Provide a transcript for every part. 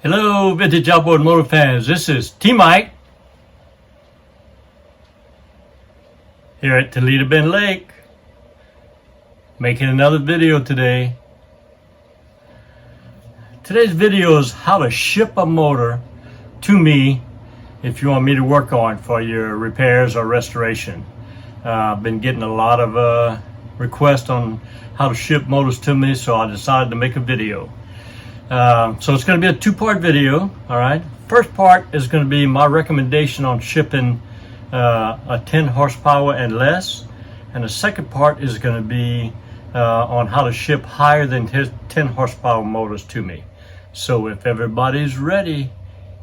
Hello, vintage outboard motor fans. This is T-Mike here at Toledo Bend Lake, making another video today. Today's video is how to ship a motor to me if you want me to work on for your repairs or restoration. I've been getting a lot of requests on how to ship motors to me, so I decided to make a video. So it's going to be a two-part video. All right, first part is going to be my recommendation on shipping a 10 horsepower and less, and the second part is going to be on how to ship higher than 10 horsepower motors to me. So if everybody's ready,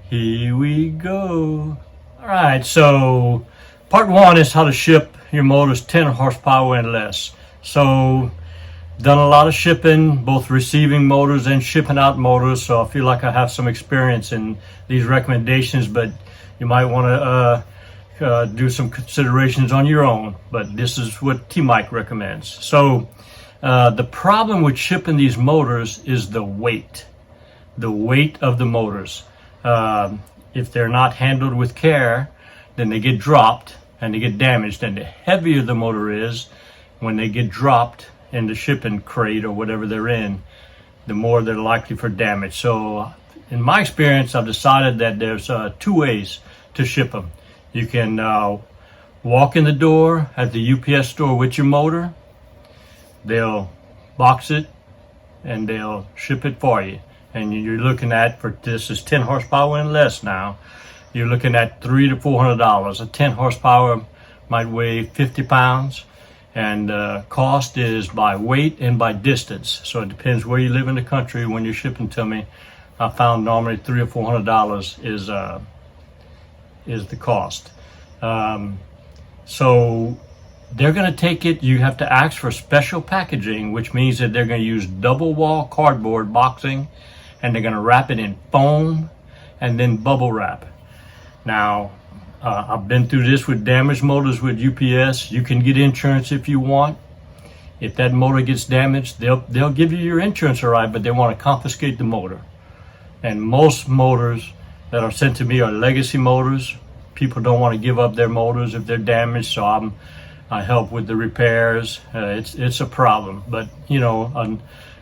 here we go. All right, so part one is how to ship your motors 10 horsepower and less. So done a lot of shipping, both receiving motors and shipping out motors, so I feel like I have some experience in these recommendations, but you might want to do some considerations on your own, but this is what T-Mike recommends. So the problem with shipping these motors is the weight of the motors. If they're not handled with care, then they get dropped and they get damaged, and the heavier the motor is, when they get dropped in the shipping crate or whatever they're in, the more they're likely for damage. So in my experience, I've decided that there's two ways to ship them. You can walk in the door at the UPS store with your motor. They'll box it and they'll ship it for you. And you're looking at, for this is 10 horsepower and less now, you're looking at $300 to $400. A 10 horsepower might weigh 50 pounds. And cost is by weight and by distance. So it depends where you live in the country. When you're shipping to me, I found normally $300 or $400 is the cost. So they're going to take it. You have to ask for special packaging, which means that they're going to use double wall cardboard boxing, and they're going to wrap it in foam and then bubble wrap. Now, I've been through this with damaged motors with UPS. You can get insurance if you want. If that motor gets damaged, they'll give you your insurance, all right, but they want to confiscate the motor. And most motors that are sent to me are legacy motors. People don't want to give up their motors if they're damaged, so I help with the repairs. It's a problem, but you know,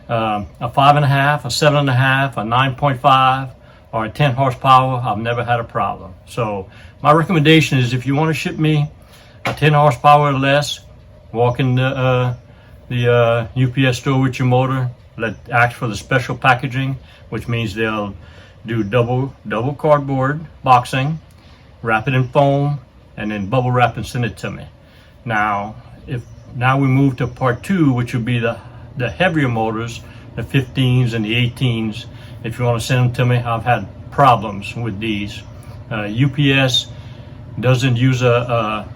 a 5.5, a 7.5, a 9.5, or a 10 horsepower, I've never had a problem. So my recommendation is, if you want to ship me a 10 horsepower or less, walk in the UPS store with your motor. Ask for the special packaging, which means they'll do double cardboard boxing, wrap it in foam, and then bubble wrap and send it to me. Now we move to part two, which would be the heavier motors, the 15s and the 18s. If you want to send them to me, I've had problems with these. UPS doesn't use a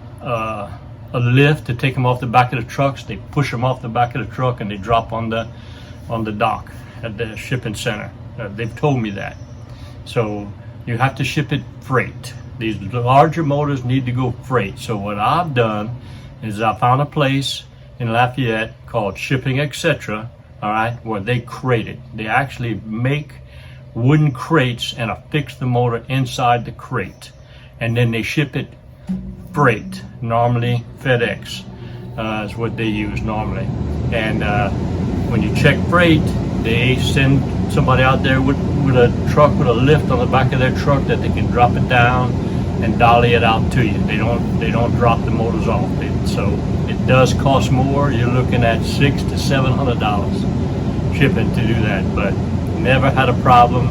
lift to take them off the back of the trucks. They push them off the back of the truck and they drop on the dock at the shipping center. They've told me that. So you have to ship it freight. These larger motors need to go freight. So what I've done is I found a place in Lafayette called Shipping Etc., all right, where they crate it. They actually make wooden crates and affix the motor inside the crate, and then they ship it freight. Normally FedEx is what they use normally. And when you check freight, they send somebody out there with a truck with a lift on the back of their truck that they can drop it down and dolly it out to you. They don't drop the motors off. So it does cost more. You're looking at $600 to $700 shipping to do that, but never had a problem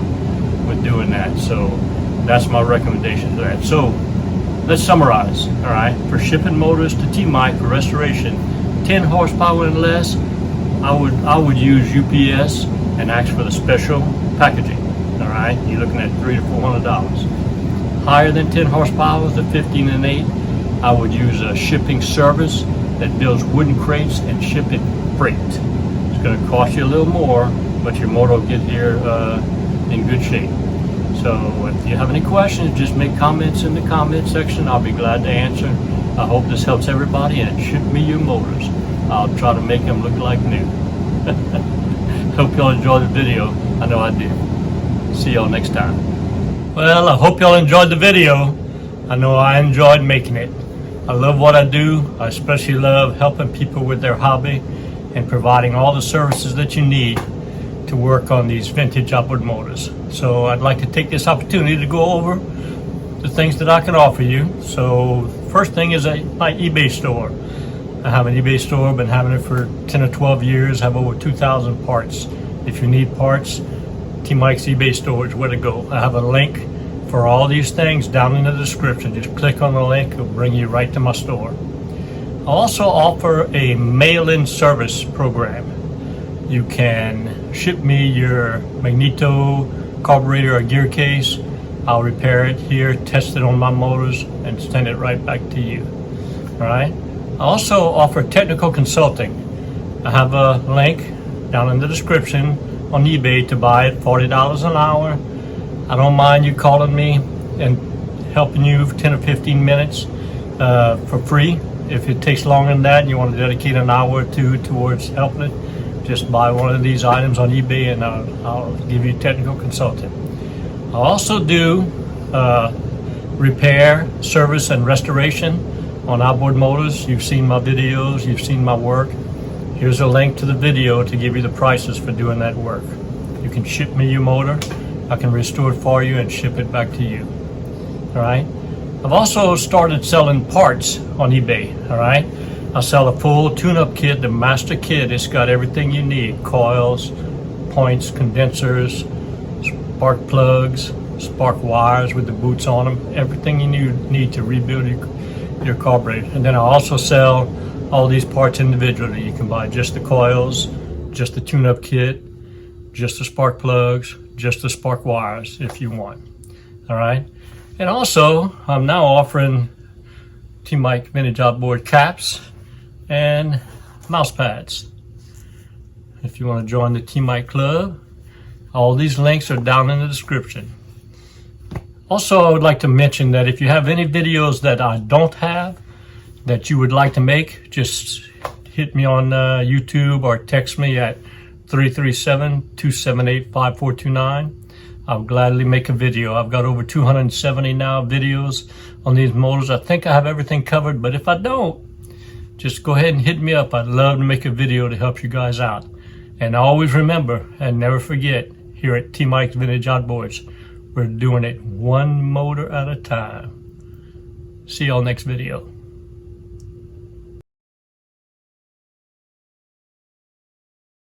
with doing that. So that's my recommendation to that. So let's summarize. All right, for shipping motors to T-Mike for restoration, 10 horsepower and less, I would use UPS and ask for the special packaging. All right, you're looking at $300 to $400. Higher than 10 horsepower, the 15 and 8, I would use a shipping service that builds wooden crates and ship it freight. It's going to cost you a little more, but your motor will get here in good shape. So if you have any questions, just make comments in the comment section. I'll be glad to answer. I hope this helps everybody, and ship me your motors. I'll try to make them look like new. Hope y'all enjoy the video. I know I did. See y'all next time. Well, I hope y'all enjoyed the video. I know I enjoyed making it. I love what I do. I especially love helping people with their hobby and providing all the services that you need to work on these vintage outboard motors. So I'd like to take this opportunity to go over the things that I can offer you. So first thing is my eBay store. I have an eBay store, been having it for 10 or 12 years, have over 2,000 parts. If you need parts, T Mike's eBay store is where to go. I have a link for all these things down in the description. Just click on the link, it'll bring you right to my store. I also offer a mail-in service program. You can ship me your magneto, carburetor, or gear case. I'll repair it here, test it on my motors, and send it right back to you. All right. I also offer technical consulting. I have a link down in the description on eBay to buy it, $40 an hour. I don't mind you calling me and helping you for 10 or 15 minutes for free. If it takes longer than that and you want to dedicate an hour or two towards helping it, just buy one of these items on eBay and I'll give you technical consulting. I also do repair, service, and restoration on outboard motors. You've seen my videos, you've seen my work. Here's a link to the video to give you the prices for doing that work. You can ship me your motor. I can restore it for you and ship it back to you. All right. I've also started selling parts on eBay. All right. I sell a full tune-up kit, the master kit. It's got everything you need: coils, points, condensers, spark plugs, spark wires with the boots on them. Everything you need to rebuild your carburetor. And then I also sell all these parts individually. You can buy just the coils, just the tune-up kit, just the spark plugs, just the spark wires if you want. All right. And also I'm now offering T Mike vintage outboard caps and mouse pads. If you want to join the T Mike club, all these links are down in the description. Also, I would like to mention that if you have any videos that I don't have that you would like to make, just hit me on YouTube or text me at 337-278-5429. I'll gladly make a video. I've got over 270 now videos on these motors. I think I have everything covered, but if I don't, just go ahead and hit me up. I'd love to make a video to help you guys out. And always remember and never forget, here at T Mike's Vintage Outboards, we're doing it one motor at a time. See y'all next video.